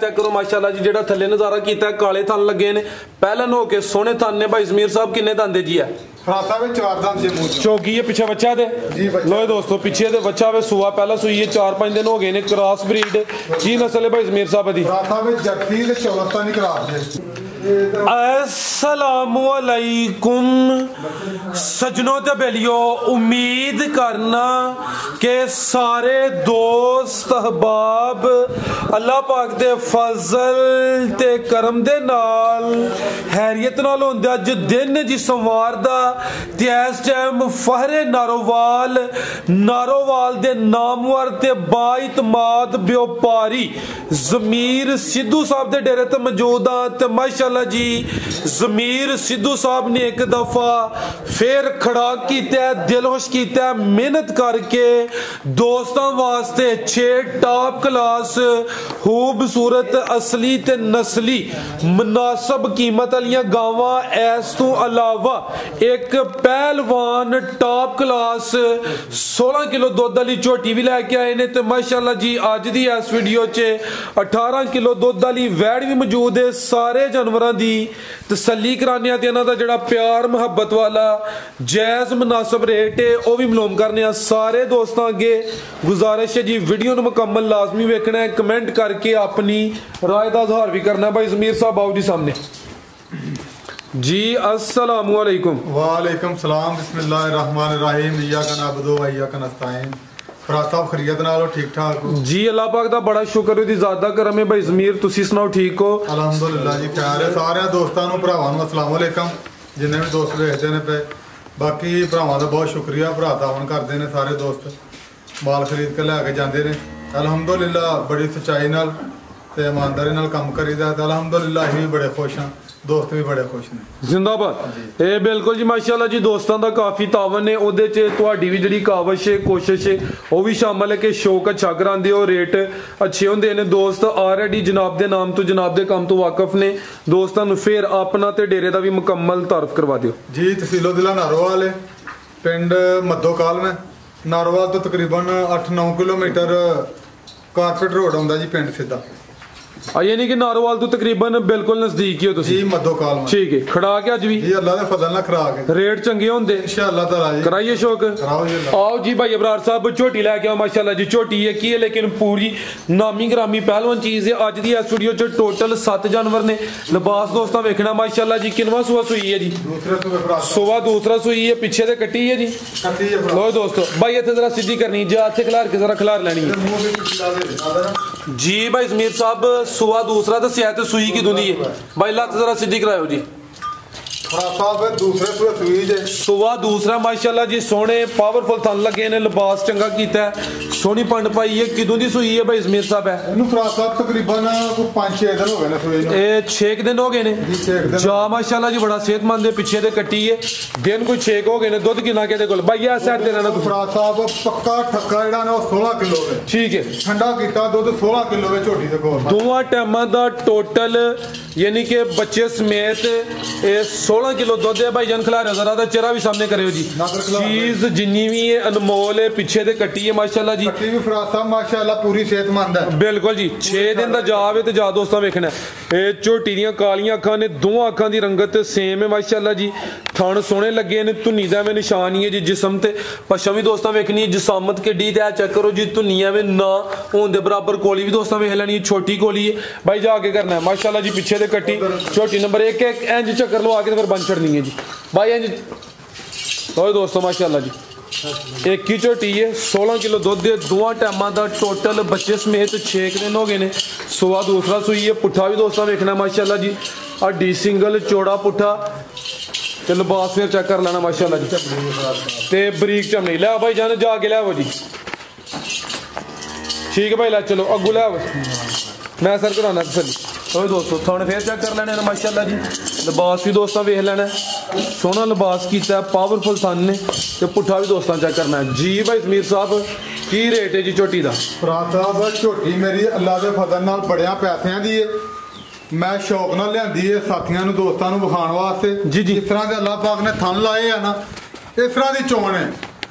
Check करो माशाल्लाह जी जेड़ा थल्ले नजारा कीता काले थन लगे ने पहलन हो के सोने थन ने भाई जमीर साहब किन्ने दंदे जी है चौकी है पीछे बच्चा दे लो दोस्तों पीछे दे बच्चा वे सुआ पहला सुई है 4-5 दिन हो गए ने क्रॉस ब्रीड की नस्ल है भाई जमीर साहब दी अस्सलामुअलैकुम सजनों ते बेलियो उम्मीद करना के सारे दोस्त अहबाब अल्लाह पाक दे फजल ते करम दे नाल हैरियत नाल होंदे अज दिन जी सोमवार दा ते इस टाइम फहरे नारोवाल दे नामवर ते बाइतमाद व्यापारी जमीर सिद्धू साहब दे डेरे ते मौजूद हां ते माशाल्लाह जी जमीर सिद्धू साहब ने एक दफा फिर खड़ा कीता दिल खुश कीता मेहनत करके दोस्तों वास्ते 6 टॉप क्लास खूबसूरत असली ते नस्ली मुनासब कीमत वाली गावां इस तो अलावा एक पहलवान टॉप क्लास 16 किलो दुध वाली झोटी भी लैके आए ने ते माशाल्लाह जी अज दी इस वीडियो च 18 किलो दुध वाली वैड़ भी मौजूद है सारे जानवरां दी तसल्ली कराने ते इन्हां दा जिहड़ा प्यार मुहब्बत वाला जायज मुनासिब रेट है वह भी मालूम करने सारे दोस्तों अगे गुजारिश है जी वीडियो नूं मुकम्मल लाजमी वेखना है कमेंट करके अपनी राय दा इज़हार भी करना है भाई जमीर साहब आओ जी सामने जी अस्सलामु अलैकुम वालेकुम सलाम बिस्मिल्लाहिर्रहमानिर्रहीम इय्याका नअबुदु व इय्याका नस्तईन फरासाब खरीयत नाल ठीक ठाक जी अल्लाह पाक दा बड़ा शुक्र दी ज़्यादा करम है भाई जमीर तुसी सुनाओ ठीक हो अल्हम्दुलिल्लाह जी खैर है सारे दोस्तां नूं भरावां नूं अस्सलाम वालेकुम जिन्ने भी दोस्त देखदे ने पे बाकी भरावां दा बहुत शुक्रिया भरा तावन करदे ने सारे दोस्त माल खरीद के लैके जांदे ने अल्हम्दुलिल्लाह बड़ी सच्चाई नाल ते ईमानदारी नाल काम करीदा ते अल्हम्दुलिल्लाह असीं भी बड़े खुश हां दोस्त भी बड़े खुश ने जिंदाबाद ए बिल्कुल जी माशाल्लाह जी दोस्तों का काफ़ी तावन है ਉਹਦੇ ਚ ਤੁਹਾਡੀ ਵੀ ਜਿਹੜੀ ਕਾਵਿਸ਼ ਹੈ ਕੋਸ਼ਿਸ਼ ਹੈ ਉਹ ਵੀ ਸ਼ਾਮਲ ਹੈ ਕਿ ਸ਼ੌਕ ਅੱਛਾ ਕਰਾਉਂਦੇ ਹੋ ਰੇਟ ਅੱਛੇ ਹੁੰਦੇ ਨੇ ਦੋਸਤ ਆਲਰੇਡੀ ਜਨਾਬ ਦੇ ਨਾਮ ਤੋਂ ਜਨਾਬ ਦੇ ਕੰਮ ਤੋਂ ਵਾਕਿਫ ਨੇ ਦੋਸਤਾਂ ਨੂੰ ਫਿਰ ਆਪਣਾ ਤੇ ਡੇਰੇ ਦਾ ਵੀ ਮੁਕੰਮਲ ਤਾਰਫ ਕਰਵਾ ਦਿਓ ਜੀ ਤਹਿਸੀਲੋ ਜ਼ਿਲ੍ਹਾ ਨਾਰੋਵਾਲ ਹੈ ਪਿੰਡ ਮੱਦੋਕਾਲ ਮੈਂ ਨਾਰੋਵਾਲ ਤੋਂ ਤਕਰੀਬਨ 8-9 ਕਿਲੋਮੀਟਰ ਕਾਰਪੇਟ ਰੋਡ ਆਉਂਦਾ ਜੀ ਪਿੰਡ ਸਿੱਧਾ यानी कि नारोवाल तो तकरीबन बिल्कुल नजदीक ही हो तुसी जी मद्दोकाल ठीक है खड़ा के अज भी जी अल्लाह दे फजल नाल खड़ा के रेट चंगे होंदे इंशाअल्लाह ताला जी कराइए शौक आओ जी भाई अबरार साहब झोटी लेके आओ माशाल्लाह जी झोटी है की है लेकिन पूरी नामी ग्रामी पहलवान चीज है अज दी इस वीडियो च टोटल 7 जानवर ने लिबास दोस्तों देखना माशाल्लाह जी किनवा सुआ सुई है जी सुआ दूसरा सुई है पीछे से कट्टी है जी लो दोस्तों भाई इत्थे जरा सीधी करनी जा इत्थे खिलार के जरा खिलार लेनी जी भाई जमीर साहब सुआ दूसरा दसिया ते सुई की दुनी है भाई लत जरा सीधी कराओ जी सुआ दूसरा माशाल्लाह जी सोने पावरफुल थन लगे ने लिबास चंगा कीता है सोनी पंड पाई है किदों दी सुई है भाई जमीर साहब है इनु फराज साहब तकरीबन 5-6 दिन हो गए ने सुई ए 6 दिन हो गए ने जा माशाल्लाह जी बड़ा सेहतमंद है पीछे दे कट्टी है दिन कोई 6 हो गए ने दूध किना के दे कोल भाई ए साइड ते रहना तू फराज साहब पक्का ठक्का जेड़ा ने 16 किलो है ठीक है ठंडा कीता दूध 16 किलो है झोटी दे कोल दोवां टाइमां दा टोटल यानी कि बच्चे समेत ए 16 किलो दुध है भाईजान खिला रहे जरा चेहरा भी सामने करियो जी चीज जिन्नी भी है अनमोल है पीछे ते कट्टी है माशाल्लाह जी कट्टी भी फराज साहब माशाल्लाह पूरी सेहतमंद है बिल्कुल जी 6 दिन दा जावे ते जा दोस्तों देखना ए झोटी दियां कालियां अखां ने दोवां अखां दी रंगत सेम है माशाल्लाह जी थन सोने लगे ने धुनी दा में निशानी है जी जिस्म ते पछम भी दोस्तों देखनी है जिसामत केडी ते चेक करो जी धुनियां में ना होने दे बराबर कोली भी दोस्तों देख लेनी छोटी कोली है भाई जाके करना है माशाल्लाह जी पीछे ते कट्टी छोटी नंबर 1 इंज चक्कर लो आके फिर बन छड़नी है जी भाई इंज तो दोस्तों माशाल्लाह जी एक ही झोटी है 16 किलो दुध है दोवां टाइमां दा टोटल बच्चे समेत 6 दिन हो गए ने सुआ दूसरा सुई है पुट्ठा भी दोस्तों देखना माशाल्लाह जी हड्डी सिंगल चौड़ा पुट्ठा ते लिबास फिर चेक कर लेना माशाल्लाह जी ते बरीक चमड़ी लै भाई जान जाके लै जी ठीक है भाई लै चलो अगू लै मैं सर कराना तसल्ली तो दोस्तों थोड़े फिर चेक कर लेने माशाल्लाह जी लिबास भी दोस्तों वेख लेना सोहना लिबास कीता पावरफुल सन ने ते पुट्ठा भी दोस्तों चेक करना है जी भाई जमीर साहब की रेट है जी झोटी दा फराज साहब झोटी मेरी अल्लाह दे फजल नाल बड़ियां पैसियां दी है मैं शौक नाल लियांदी है साथियां नूं दोस्तां नूं विखाण वास्ते जी जी इस तरह दे अल्लाह पाक ने थन लाए है ना इस तरह दी चोण है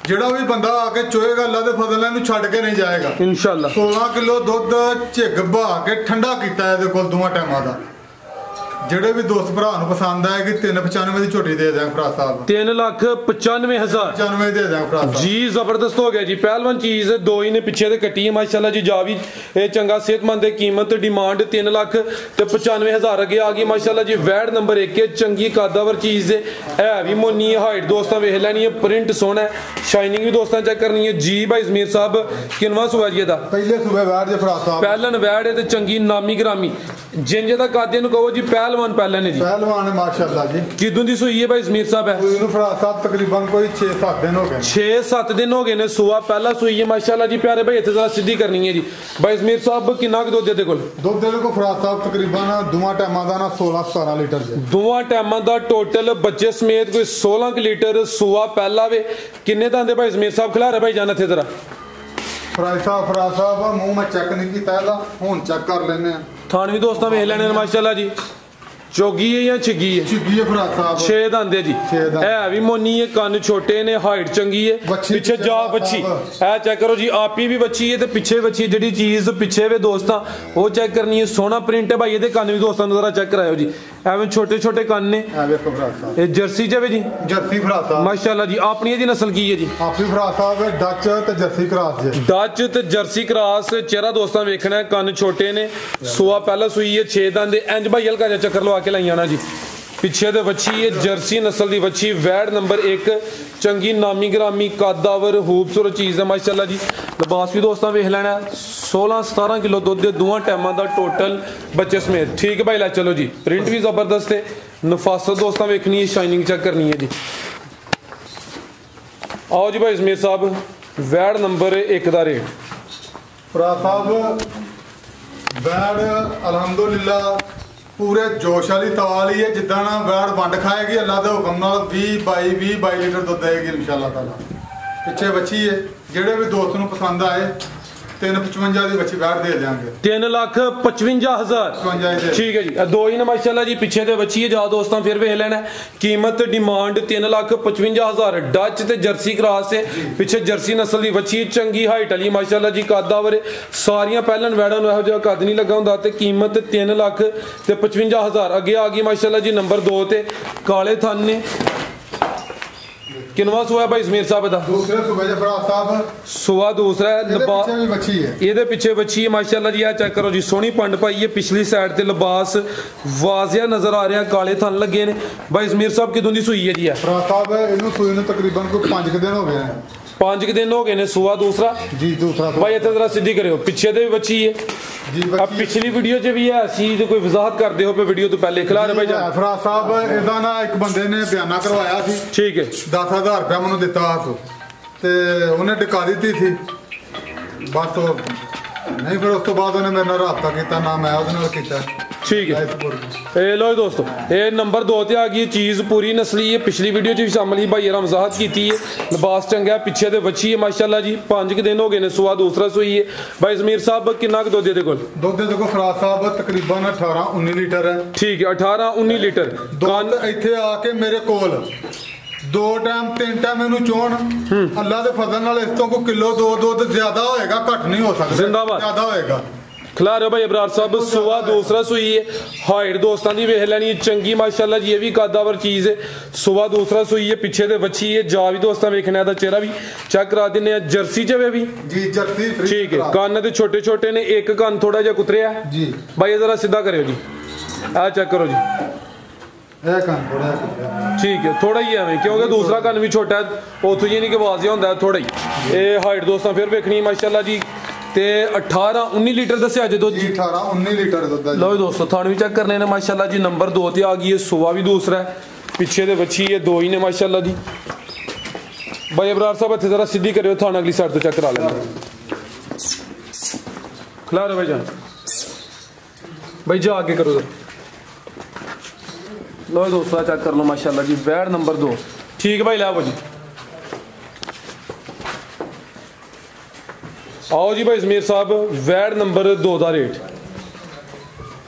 ਜਿਹੜਾ ਵੀ ਬੰਦਾ ਆ ਕੇ ਚੋਏਗਾ ਅੱਲਾ ਦੇ ਫਜ਼ਲ ਨਾਲ ਇਹਨੂੰ ਛੱਡ ਕੇ ਨਹੀਂ ਜਾਏਗਾ इंशाल्लाह 16 ਕਿਲੋ ਦੁੱਧ ਝਿੱਗ ਬਹਾ ਕੇ ਠੰਡਾ ਕੀਤਾ ਇਹਦੇ ਕੋਲ ਦੋਵਾਂ ਟਾਈਮਾਂ ਦਾ ਜਿਹੜੇ ਵੀ ਦੋਸਤ ਭਰਾ ਨੂੰ ਪਸੰਦ ਆਏਗੀ 395 ਦੀ ਝੋਟੀ ਦੇ ਦਿਆਂ ਭਰਾ ਸਾਹਿਬ 3,95,000 95 ਦੇ ਦਿਆਂ ਭਰਾ ਸਾਹਿਬ जी जबरदस्त हो गया जी पहलवान चीज दो ही ने पिछे ते कट्टी है माशाल्लाह जी जा भी चंगा सेहतमंद है कीमत डिमांड 3,95,000 अगे आ गई माशाल्लाह जी वैड नंबर 1 है चंगी कादावर चीज है भी मोनी हाइट दोस्तां वेख लैनी है प्रिंट सोहना है शाइनिंग भी दोस्तां चेक करनी है जी भाई जमीर साहब किनवा सुबह जी दा ਪਹਿਲੇ ਸੂਬੇ ਵੈੜ ਜੇ ਭਰਾ ਸਾਹਿਬ पहलन वैड है ते चंगी नामी ग्रामी जिंजे दा कादे नु कहो जी पहलवान पहलन है जी ਪਹਿਲਵਾਨ ਹੈ ਮਾਸ਼ਾਅੱਲਾ ਜੀ किदों दी सुई है भाई जमीर साहब है ਇਹਨੂੰ ਭਰਾ ਸਾਹਿਬ ਤਕਰੀਬਨ ਕੋਈ 6-7 ਦਿਨ ਹੋ ਗਏ 6-7 दिन हो गए ने सुआ पहला सुई है माशाल्लाह जी प्यारे भाई इत्थे जरा सीधी करनी है जी भाई जमीर साहब किन्ना क दुध दे कोल ਦੁੱਧ ਦੇ ਕੋ ਭਰਾ ਸਾਹਿਬ ਤਕਰੀਬਨ ਦੋਵਾਂ ਟਾਈਮਾਂ ਦਾ ਨਾ 16-17 ਲੀਟਰ ਜੇ ਦੋਵਾਂ ਟਾਈਮਾਂ ਦਾ ਟੋਟਲ ਬੱਚੇ ਸਮੇਤ ਕੋਈ 16 ਕੁ ਲੀਟਰ ਸੁਆ ਪਹਿਲਾ ਵੇ ਕਿੰਨੇ ਤਾਂ ਦੇ ਭਾਈ ਜ਼ਮੀਰ ਸਾਹਿਬ ਖਿਲਾ ਰਹੇ ਭਾਈ ਜਾਨ ਇੱਥੇ ਜ਼ਰਾ ਫਰਾ ਸਾਹਿਬ ਮੂੰਹ ਮੈਂ ਚੈੱਕ ਨਹੀਂ ਕੀਤਾ ਇਹਦਾ ਹੁਣ ਚੈੱਕ ਕਰ ਲੈਨੇ ਆ ਥਾਣ ਵੀ ਦੋਸਤਾਂ ਵੇਖ ਲੈਣੇ ਨੇ ਮਾਸ਼ਾਅੱਲਾ ਜੀ ਚੋਗੀ ਹੈ ਜਾਂ ਛਿੱਗੀ ਹੈ ਛਿੱਗੀ ਹੈ ਫਰਾ ਸਾਹਿਬ 6 ਦੰਦੇ ਜੀ ਛੇ ਦੰਦ। ਹੈ ਵੀ ਮੋਨੀ ਹੈ ਕੰਨ ਛੋਟੇ ਨੇ ਹਾਈਟ ਚੰਗੀ ਹੈ ਵੱਛੀ ਪਿੱਛੇ ਜਾ ਪਿੱਛੇ ਬੱਚੀ ਸਾਹਿਬ। ਇਹ ਚੈੱਕ ਕਰੋ ਜੀ ਆਪੀ ਵੀ ਬੱਚੀ ਹੈ ਤੇ ਪਿੱਛੇ ਬੱਚੀ ਜਿਹੜੀ ਚੀਜ਼ ਪਿੱਛੇ ਵੇ ਦੋਸਤਾਂ ਉਹ ਚੈੱਕ ਕਰਨੀ ਹੈ ਸੋਹਣਾ ਪ੍ਰਿੰਟ ਹੈ ਭਾਈ ਇਹਦੇ ਕੰਨ ਵੀ ਦੋਸਤਾਂ ਨੂੰ ਜ਼ਰਾ ਚੈੱਕ ਕਰਾਇਓ ਜੀ ਐਵੇਂ ਛੋਟੇ ਛੋਟੇ ਕੰਨ ਨੇ ਆ ਵੇਖੋ ਫਰਾ ਸਾਹਿਬ ਇਹ ਜਰਸੀ ਜਵੇ ਜੀ ਜਰਸੀ ਫਰਾ ਸਾਹਿਬ ਮਾਸ਼ਾਅੱਲਾ ਜੀ ਆਪਣੀ ਇਹਦੀ ਨਸਲ ਕੀ ਹੈ ਜੀ ਆਪੀ ਫਰਾ ਸਾਹਿਬ ਡੱਚ ਤੇ ਜਰਸੀ ਕਰਾਸ ਜੇ ਡੱਚ ਤੇ ਜਰਸੀ ਕਰਾਸ ਚਿਹਰਾ ਦੋਸਤਾਂ ਵੇਖਣਾ ਹੈ, ਕੰਨ ਛੋਟੇ ਨੇ ਸੁਆ ਪਹਿਲਾ ਸੂਈ ਹੈ 6 ਦੰਦ ਦੇ ਇੰਜ ਭਾਈ ਹਲਕਾ ਜਿਹਾ ਚੱਕਰ ਲਵਾ ਕੇ ਲਾਈ ਆਣਾ ਜੀ ਪਿੱਛੇ ਦੇ ਵੱਛੀ ਹੈ ਜਰਸੀ ਨਸਲ ਦੀ ਵੱਛੀ ਵੈੜ ਨੰਬਰ 1 ਚੰਗੀ ਨਾਮੀ ਗ੍ਰਾਮੀ ਕਾਦਾਵਰ ਖੂਬਸੂਰਤ ਚੀਜ਼ ਹੈ ਮਾਸ਼ਾਅੱਲਾ ਜੀ ਲਿਬਾਸ ਵੀ ਦੋਸਤਾਂ ਵੇਖ ਲੈਣਾ 16-17 ਕਿਲੋ ਦੁੱਧ ਦੇ ਦੋਵਾਂ ਟਾਈਮਾਂ ਦਾ ਟੋਟਲ ਬੱਚੇ ਸਮੇਤ ਠੀਕ ਹੈ ਭਾਈ ਲੈ ਚਲੋ ਜੀ ਪ੍ਰਿੰਟ ਵੀ ਜ਼ਬਰਦਸਤ ਹੈ ਨਫਾਸਤ ਦੋਸਤਾਂ ਵੇਖਣੀ ਹੈ ਸ਼ਾਈਨਿੰਗ ਚੈੱਕ ਕਰਨੀ ਹੈ ਜੀ आओ जी भाई जमीर साहब वैड नंबर 1 ਦਾ ਰੇਟ ਫਰਾ ਸਾਹਿਬ ਵੈੜ ਅਲਹਮਦੁਲਿਲਾ ਪੂਰੇ ਜੋਸ਼ ਵਾਲੀ ਤਵਾਲੀ ਹੈ ਜਿੱਦਾਂ ਨਾ ਵੈੜ ਵੰਡ ਖਾਏਗੀ ਅੱਲਾ ਦੇ ਹੁਕਮ ਨਾਲ 20-22 ਲੀਟਰ ਦੁੱਧ ਦੇਗੀ ਇਨਸ਼ਾਅੱਲਾ ਤਾਲਾ ਪਿੱਛੇ ਬੱਚੀ ਹੈ ਜਿਹੜੇ ਵੀ ਦੋਸਤ ਨੂੰ ਪਸੰਦ ਆਏ 355 ਦੀ ਬੱਚੀ ਵੈੜ ਦੇ ਦਿਆਂਗੇ 3,55,000 ਠੀਕ ਹੈ ਜੀ ਦੋ ਹੀ ਨੇ ਮਾਸ਼ਾਅੱਲਾ ਜੀ ਪਿੱਛੇ ਤੇ ਬੱਚੀ ਹੈ ਜਾ ਦੋਸਤਾਂ ਫਿਰ ਵੇਖ ਲੈਣਾ ਕੀਮਤ ਡਿਮਾਂਡ 3,55,000 ਡੱਚ ਤੇ ਜਰਸੀ ਕਰਾਸ ਹੈ ਪਿੱਛੇ ਜਰਸੀ ਨਸਲ ਦੀ ਬੱਚੀ ਚੰਗੀ ਹਾਈਟ ਵਾਲੀ ਮਾਸ਼ਾਅੱਲਾ ਜੀ ਕਾਦਾਵਰ ਸਾਰੀਆਂ ਪਹਿਲਨ ਵੈੜਾਂ ਨੂੰ ਇਹੋ ਜਿਹਾ ਕੱਦ ਨਹੀਂ ਲੱਗਾ ਹੁੰਦਾ ਤੇ ਕੀਮਤ 3,55,000 ਅੱਗੇ ਆ ਗਈ ਮਾਸ਼ਾਅੱਲਾ ਜੀ ਨੰਬਰ 2 ਤੇ ਕਾਲੇ ਥਣ ਨੇ ਕਿਨਵਾ ਸੁਆ ਭਾਈ ਜ਼ਮੀਰ ਸਾਹਿਬ ਦਾ ਦੂਸਰੇ ਸੂਬੇ ਦੇ ਫਰਾ ਸਾਹਿਬ ਸੁਆ ਦੂਸਰਾ ਹੈ ਇਹਦੇ ਪਿੱਛੇ ਵੀ ਬੱਚੀ ਹੈ ਇਹਦੇ ਪਿੱਛੇ ਬੱਚੀ ਹੈ ਮਾਸ਼ਾਅੱਲਾ ਜੀ ਆ ਚੈੱਕ ਕਰੋ ਜੀ ਸੋਹਣੀ ਪੰਡ ਪਾਈ ਹੈ ਪਿਛਲੀ ਸਾਈਡ ਤੇ ਲਿਬਾਸ ਵਾਜ਼ਿਆ ਨਜ਼ਰ ਆ ਰਿਹਾ ਕਾਲੇ ਥਣ ਲੱਗੇ ਨੇ ਭਾਈ ਜ਼ਮੀਰ ਸਾਹਿਬ ਕਿਦੋਂ ਦੀ ਸੂਈ ਹੈ ਜੀ ਆ ਫਰਾ ਸਾਹਿਬ ਇਹਨੂੰ ਸੂਈ ਨੂੰ ਤਕਰੀਬਨ ਕੋਈ 5 ਦਿਨ ਹੋ ਗਏ ਨੇ 5 ਦਿਨ ਹੋ ਗਏ ਨੇ ਸੁਆ ਦੂਸਰਾ ਜੀ ਦੂਸਰਾ ਭਾਈ ਇੱਥੇ ਜ਼ਰਾ ਸਿੱਧੀ ਕਰਿਓ ਪਿੱਛੇ ਤੇ ਵੀ ਬੱਚੀ ਹੈ ਜੀ ਆ ਪਿਛਲੀ ਵੀਡੀਓ 'ਚ ਵੀ ਹੈ ਅਸੀਂ ਤੇ ਕੋਈ ਵਜ਼ਾਹਤ ਕਰਦੇ ਹੋ ਪੇ ਵੀਡੀਓ ਤੋਂ ਪਹਿਲੇ ਖਿਲਾ ਰਹੇ ਭਾਈ ਜਾਨ ਫਰਾ ਸਾਹਿਬ ਇਹਦਾ ਨਾ ਇੱਕ ਬੰਦੇ ਨੇ ਬਿਆਨਾ ਕਰਵਾਇਆ ਸੀ ਠੀਕ ਹੈ 10,000 ਰੁਪਇਆ ਮੈਨੂੰ ਦਿੱਤਾ ਹੱਥ ਤੇ ਉਹਨੇ ਟਿਕਾ ਦਿੱਤੀ ਸੀ ਬਸ ਉਹ ਨਹੀਂ ਫਿਰ ਉਸ ਤੋਂ ਬਾਅਦ ਉਹਨੇ ਮੇਰੇ ਨਾਲ ਰਾਬਤਾ ਕੀਤਾ ਨਾ ਮੈਂ ਉਹਦੇ ਨਾਲ ਕੀਤਾ ਠੀਕ ਹੈ ਇਹ ਲੋ ਦੋਸਤੋ ਇਹ ਨੰਬਰ 2 ਤੇ ਆ ਗਈ ਚੀਜ਼ ਪੂਰੀ ਨਸਲੀ ਹੈ ਪਿਛਲੀ ਵੀਡੀਓ 'ਚ ਵੀ ਸ਼ਾਮਲ ਹੀ ਭਾਈ ਰਾਮ ਵਜ਼ਾਹਤ ਕੀਤੀ ਹੈ ਲਿਬਾਸ ਚੰਗਾ ਪਿੱਛੇ ਤੇ ਬੱਚੀ ਹੈ ਮਾਸ਼ਾਅੱਲਾ ਜੀ 5 ਦਿਨ ਹੋ ਗਏ ਨੇ ਸੁਆ ਦੂਸਰਾ ਸੂਈ ਹੈ ਭਾਈ ਜ਼ਮੀਰ ਸਾਹਿਬ ਕਿੰਨਾ ਕੁ ਦੁੱਧ ਦੇ ਕੋਲ ਦੁੱਧ ਦੇ ਕੋਲ ਫਰਾਜ਼ ਸਾਹਿਬ ਤਕਰੀਬਨ 18-19 ਲੀਟਰ ਹੈ ਠੀਕ ਹੈ 18-19 ਲੀਟਰ ਦੁੱਧ ਇੱਥੇ ਆ ਕੇ ਮੇਰੇ ਕੋਲ 2 ਟਾਈਮ 3 ਟਾਈਮ ਇਹਨੂੰ ਚੋਣ ਅੱਲਾ ਦੇ ਫਜ਼ਲ ਨਾਲ ਇਸ ਤੋਂ ਕੋਈ ਕਿਲੋ 2 ਦੁੱਧ ਜ਼ਿਆਦਾ ਹੋਏਗਾ ਘੱਟ ਨਹੀਂ ਹੋ ਸਕਦਾ ਜ਼ਿੰਦਾਬਾਦ ਜ਼ਿਆਦਾ ਹੋਏਗਾ ਖਿਲਾ ਰਹੇ ਭਾਈ ਅਬਰਾਰ ਸਾਹਿਬ ਸੁਆ ਦੂਸਰਾ ਸੂਈ ਹੈ ਹਾਈਟ ਦੋਸਤਾਂ ਦੀ ਵੇਖ ਲੈਣੀ ਚੰਗੀ ਮਾਸ਼ਾਅੱਲਾ ਜੀ ਇਹ ਵੀ ਕਾਦਾਵਰ ਚੀਜ਼ ਹੈ ਸੁਆ ਦੂਸਰਾ ਸੂਈ ਹੈ ਪਿੱਛੇ ਤੇ ਬੱਚੀ ਹੈ ਜਾ ਵੀ ਦੋਸਤਾਂ ਵੇਖਣਾ ਦਾ ਚਿਹਰਾ ਵੀ ਚੈੱਕ ਕਰਾ ਦਿੰਨੇ ਆ ਜਰਸੀ ਚਵੇ ਵੀ ਜੀ ਜਰਸੀ ਠੀਕ ਹੈ ਕੰਨ ਤੇ ਛੋਟੇ ਛੋਟੇ ਨੇ ਇੱਕ ਕੰਨ ਥੋੜਾ ਜਿਹਾ ਕੁਤਰਿਆ ਜੀ ਭਾਈ ਇਹ ਜ਼ਰਾ ਸਿੱਧਾ ਕਰਿਓ ਜੀ ਆ ਚੈੱਕ ਕਰੋ ਜੀ ਇਹ ਕੰਨ ਥੋੜਾ ਠੀਕ ਹੈ ਥੋੜਾ ਹੀ ਐਵੇਂ ਕਿਉਂਕਿ ਦੂਸਰਾ ਕੰਨ ਵੀ ਛੋਟਾ ਹੈ ਉਥੋਂ ਜੀ ਨਹੀਂ ਕਿ ਵਾਜ਼ਿਆ ਹੁੰਦਾ ਥੋੜਾ ਹੀ ਇਹ ਹਾਈਟ ਦੋਸਤਾਂ ਫਿਰ ਵੇਖਣੀ ਮਾਸ਼ਾਅੱਲਾ ਜੀ ਤੇ 18-19 ਲੀਟਰ ਦੱਸਿਆ ਜੇ ਦੁੱਧ ਜੀ 18-19 ਲੀਟਰ ਦੁੱਧ ਹੈ ਲਓ ਦੋਸਤੋ ਥਾਣ ਵੀ ਚੈੱਕ ਕਰਨੇ ਨੇ ਮਾਸ਼ਾਅੱਲਾ ਜੀ ਨੰਬਰ 2 ਤੇ ਆ ਗਈ ਹੈ ਸੁਆ ਵੀ ਦੂਸਰਾ ਹੈ ਪਿੱਛੇ ਦੇ ਬੱਚੀ ਹੈ ਦੋ ਹੀ ਨੇ ਮਾਸ਼ਾਅੱਲਾ ਜੀ ਭਾਈ ਅਬਰਾਰ ਸਾਹਿਬ ਇੱਥੇ ਜ਼ਰਾ ਸਿੱਧੀ ਕਰਿਓ ਥਾਣ ਅਗਲੀ ਸਾਈਡ ਤੋਂ ਚੈੱਕ ਕਰਾ ਲੈਂਦੇ ਖਿਲਾ ਰਹੇ ਭਾਈ ਜਾਨ ਭਾਈ ਜਾ ਆਗੇ ਕਰੋ ਲਓ ਦੋਸਤੋ ਚੈੱਕ ਕਰ ਲਓ ਮਾਸ਼ਾਅੱਲਾ ਜੀ ਵੈੜ ਨੰਬਰ 2 ਠੀਕ ਭਾਈ ਲੈ ਜੀ आओ जी भाई जमीर साहब वैड नंबर 2 का रेट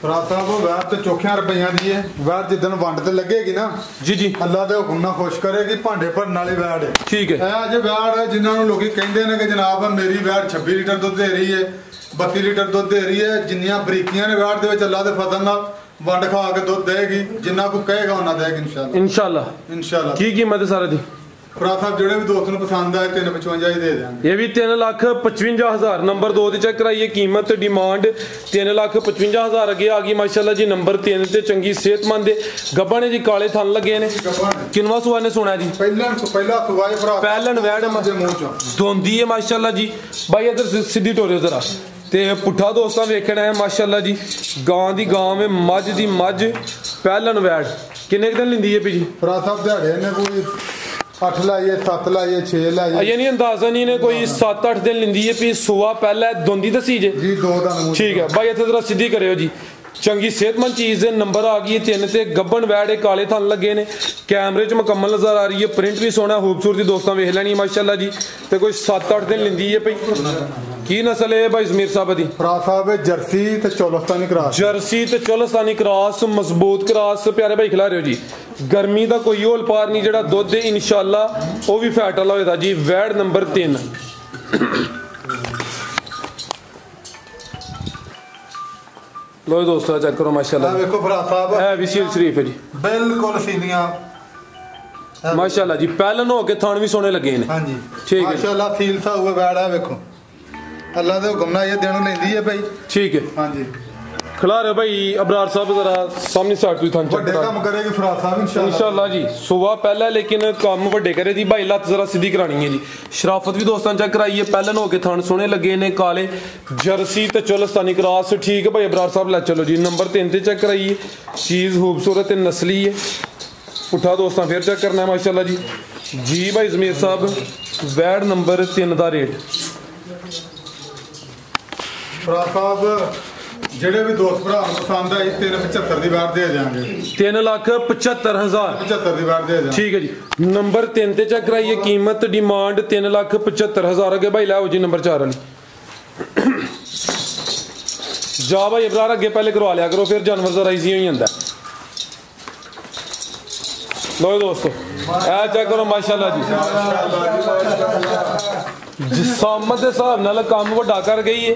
ਫਰਾਦ ਸਾਹਿਬ ਵੈਰ ਤੇ ਚੋਖਿਆਂ ਰੁਪਈਆਂ ਦੀ ਹੈ। ਵੈਰ ਜਿੱਦਣ ਵੰਡ ਤੇ ਲੱਗੇਗੀ ਨਾ ਜੀ ਅੱਲਾ ਦੇ ਹੁਕਮ ਨਾਲ ਖੁਸ਼ ਕਰੇਗੀ। ਭਾਂਡੇ ਭਰਨ ਵਾਲੀ ਵੈੜ ਹੈ। ਠੀਕ ਹੈ। ਇਹ ਅਜੇ ਵੈੜ ਜਿਨ੍ਹਾਂ ਨੂੰ ਲੋਕੀ ਕਹਿੰਦੇ ਨੇ ਕਿ ਜਨਾਬ ਮੇਰੀ ਵੈੜ 26 ਲੀਟਰ ਦੁੱਧ ਦੇ ਰਹੀ ਹੈ, 32 ਲੀਟਰ ਦੁੱਧ ਦੇ ਰਹੀ ਹੈ। ਜਿੰਨੀਆਂ ਬਰੀਕੀਆਂ ਨੇ ਵੈੜ ਦੇ ਵਿੱਚ ਅੱਲਾ ਦੇ ਫਜ਼ਲ ਨਾਲ ਵੰਡ ਖਾ ਕੇ ਦੁੱਧ ਦੇਗੀ। ਜਿੰਨਾ ਕੋ ਕਹੇਗਾ ਉਹਨਾਂ ਦੇਗੀ ਇਨਸ਼ਾਅੱਲਾ। ਕੀ ਕੀਮਤ ਹੈ ਸਾਰੇ ਦੀ? ਫਰਾਦ ਸਾਹਿਬ ਜਿਹੜੇ ਵੀ ਦੋਸਤ ਨੂੰ ਪਸੰਦ ਆਏ 355 ਹੀ ਦੇ ਦਿਆਂਗੇ। ਇਹ ਵੀ 3,55,000 ਨੰਬਰ 2 ਤੇ ਚੈੱਕ ਕਰਾਈਏ। ਕੀਮਤ ਡਿਮਾਂਡ 3,55,000 ਅੱਗੇ ਆ ਗਈ ਮਾਸ਼ਾਅੱਲਾ ਜੀ। ਨੰਬਰ 3 ਤੇ ਚੰਗੀ ਸਿਹਤਮੰਦ ਗੱਭਣ ਜੀ, ਕਾਲੇ ਥਣ ਲੱਗੇ ਨੇ। ਕਿੰਨਵਾ ਸੁਆ ਨੇ ਸੁਣਿਆ ਜੀ? ਪਹਿਲਾ ਸੁਆ ਪਹਿਲਣ ਵੈੜ ਦੋਂਦੀ ਹੈ ਮਾਸ਼ਾਅੱਲਾ ਜੀ। ਬਾਈ ਇਧਰ ਸਿੱਧੀ ਟੋਰਿਓ ਜ਼ਰਾ ਤੇ ਪੁੱਠਾ ਦੋਸਤਾਂ ਵੇਖਣਾ ਹੈ ਮਾਸ਼ਾਅੱਲਾ ਜੀ। ਗਾਂ ਦੀ ਗਾਂ ਵੇ, ਮੱਝ ਦੀ ਮੱਝ, ਪਹਿਲਣ ਵੈੜ। ਕਿੰਨੇ ਦਿਨ ਲੈਂਦੀ ਹੈ ਪੀ ਜੀ? ਫਰਾਦ ਸਾਹਿਬ ਦਿਹਾੜੇ ਨੇ ਕੋਈ 8 ਲਾਈਏ, 7 ਲਾਈਏ, 6 ਲਾਈਏ। ਅਜੇ ਨਹੀਂ ਅੰਦਾਜ਼ਾ ਨਹੀਂ ਨੇ ਕੋਈ 7-8 ਦਿਨ ਲੈਂਦੀ ਹੈ ਪੀ। ਸੁਆ ਪਹਿਲਾਂ ਦੋਂਦੀ ਦਸੀ ਜੇ ਜੀ 2 ਦਿਨ। ਠੀਕ ਹੈ ਬਾਈ ਇੱਥੇ ਜ਼ਰਾ ਸਿੱਧੀ ਕਰਿਓ ਜੀ। ਚੰਗੀ ਸਿਹਤਮੰਦ ਚੀਜ਼ ਦੇ ਨੰਬਰ ਆ ਗਈ 3 ਤੇ ਗੱਭਣ ਵੈੜ ਕਾਲੇ ਥਣ ਲੱਗੇ ਨੇ। ਕੈਮਰੇ 'ਚ ਮੁਕੰਮਲ ਨਜ਼ਰ ਆ ਰਹੀ ਹੈ। ਪ੍ਰਿੰਟ ਵੀ ਸੋਹਣਾ, ਖੂਬਸੂਰਤੀ ਦੋਸਤਾਂ ਵੇਖ ਲੈਣੀ ਮਾਸ਼ਾਅੱਲਾ ਜੀ। ਤੇ ਕੋਈ 7-8 ਦਿਨ ਲੈਂਦੀ ਹੈ ਪਈ। ਕੀ ਨਸਲ ਹੈ ਭਾਈ ਜ਼ਮੀਰ ਸਾਹਿਬ ਦੀ? ਫਰਾਦ ਸਾਹਿਬ ਜਰਸੀ ਤੇ ਚੋਲਸਤਾਨੀ ਕਰਾਸ। ਜਰਸੀ ਤੇ ਚੋਲਸਤਾਨੀ ਕਰਾਸ, ਮਜ਼ਬੂਤ ਕਰਾਸ। ਪਿਆਰੇ ਭਾਈ ਖਿਲਾ ਰਹੇ ਹੋ ਜੀ। ਗਰਮੀ ਦਾ ਕੋਈ ਹੋਲ ਪਾਰ ਨਹੀਂ। ਜਿਹੜਾ ਦੁੱਧ ਇਨਸ਼ਾਅੱਲਾ ਉਹ ਵੀ ਫੈਟ ਵਾਲਾ ਹੋਏਗਾ ਜੀ। ਵੈੜ ਨੰਬਰ 3। ਲੋ ਦੋਸਤੋ ਚੈੱਕ ਕਰੋ ਮਾਸ਼ਾਅੱਲਾ। ਵੇਖੋ ਫਰਾਦ ਸਾਹਿਬ ਇਹ ਵੀ ਸੀਲ ਸ਼ਰੀਫ ਹੈ ਜੀ, ਬਿਲਕੁਲ ਸੀਲੀਆਂ ਮਾਸ਼ਾਅੱਲਾ ਜੀ। ਪਹਿਲਨ ਹੋ ਕੇ ਥਣ ਵੀ ਸੋਹਣੇ ਲੱਗੇ ਨੇ। ਹਾਂਜੀ ਠੀਕ ਹੈ ਮਾਸ਼ਾਅੱਲਾ। ਸੀਲ ਸਾ ਹੋਇਆ ਵੈੜ ਹੈ। ਵੇਖੋ ਅੱਲਾ ਦੇ ਹੁਕਮ ਨਾਲ ਇਹ ਦਿਨ ਲੈਂਦੀ ਹੈ ਭਾਈ। ਠੀਕ ਹੈ। ਹਾਂਜੀ ਖਿਲਾ ਰਹੇ ਭਾਈ ਅਬਰਾਰ ਸਾਹਿਬ ਜ਼ਰਾ ਸਾਹਮਣੇ ਸਾਈਡ ਤੋਂ ਥਣ ਵੱਡੇ ਕੰਮ ਕਰੇਗੀ ਫਰਾਦ ਸਾਹਿਬ ਇਨਸ਼ਾਅੱਲਾ ਜੀ। ਸੁਬਾ ਪਹਿਲਾਂ ਲੇਕਿਨ ਕੰਮ ਵੱਡੇ ਕਰੇ ਦੀ ਭਾਈ। ਲੱਤ ਜ਼ਰਾ ਸਿੱਧੀ ਕਰਾਣੀ ਹੈ ਜੀ। ਸ਼ਰਾਫਤ ਵੀ ਦੋਸਤਾਂ ਚੈੱਕ ਕਰਾਈਏ। ਪਹਿਲਨ ਹੋ ਕੇ ਥਣ ਸੋਹਣੇ ਲੱਗੇ ਨੇ ਕਾਲੇ। ਜਰਸੀ ਤੇ ਚੋਲਸਤਾਨੀ ਕਰਾਸ। ਠੀਕ ਹੈ ਭਾਈ ਅਬਰਾਰ ਸਾਹਿਬ ਲੈ ਚਲੋ ਜੀ। ਨੰਬਰ 3 ਤੇ ਚੈੱਕ ਕਰਾਈਏ। ਚੀਜ਼ ਖੂਬਸੂਰਤ ਤੇ ਨਸਲੀ ਹੈ। ਪੁੱਠਾ ਦੋਸਤਾਂ ਫਿਰ ਚੈੱਕ ਕਰਨਾ ਹੈ ਮਾਸ਼ਾਅੱਲਾ ਜੀ। ਜੀ ਭਾਈ ਜ਼ਮੀਰ ਸਾਹਿਬ ਵੈੜ ਨੰਬਰ 3 ਦਾ ਰੇਟ ਫਰਾਦ ਸਾਹਿਬ ਜਿਹੜੇ ਵੀ ਦੋਸਤ ਭਰਾ ਨੂੰ ਪਸੰਦ ਆਈ 375 ਦੀ ਵਾਰ ਦੇ ਦਿਆਂਗੇ। 3,75,000 75 ਦੀ ਵਾਰ ਦੇ ਦਿਆਂਗੇ। ਠੀਕ ਹੈ ਜੀ। ਨੰਬਰ 3 ਤੇ ਚੈੱਕ ਕਰਾਈਏ। ਕੀਮਤ ਡਿਮਾਂਡ 3,75,000 ਅੱਗੇ ਭਾਈ ਲਾਓ ਜੀ ਨੰਬਰ 4 ਵਾਲੀ। ਜਾ ਭਾਈ ਅਬਰਾਰ ਅੱਗੇ ਪਹਿਲੇ ਕਰਵਾ ਲਿਆ ਕਰੋ, ਫਿਰ ਜਾਨਵਰ ਜ਼ਰਾ ਈਜ਼ੀ ਹੋ ਜਾਂਦਾ। ਲੋ ਦੋਸਤੋ ਇਹ ਚੈੱਕ ਕਰੋ ਮਾਸ਼ਾਅੱਲਾ ਜੀ। ਜਿਸਾਮਤ ਦੇ ਹਿਸਾਬ ਨਾਲ ਕੰਮ ਵੱਡਾ ਕਰ ਗਈ ਹੈ।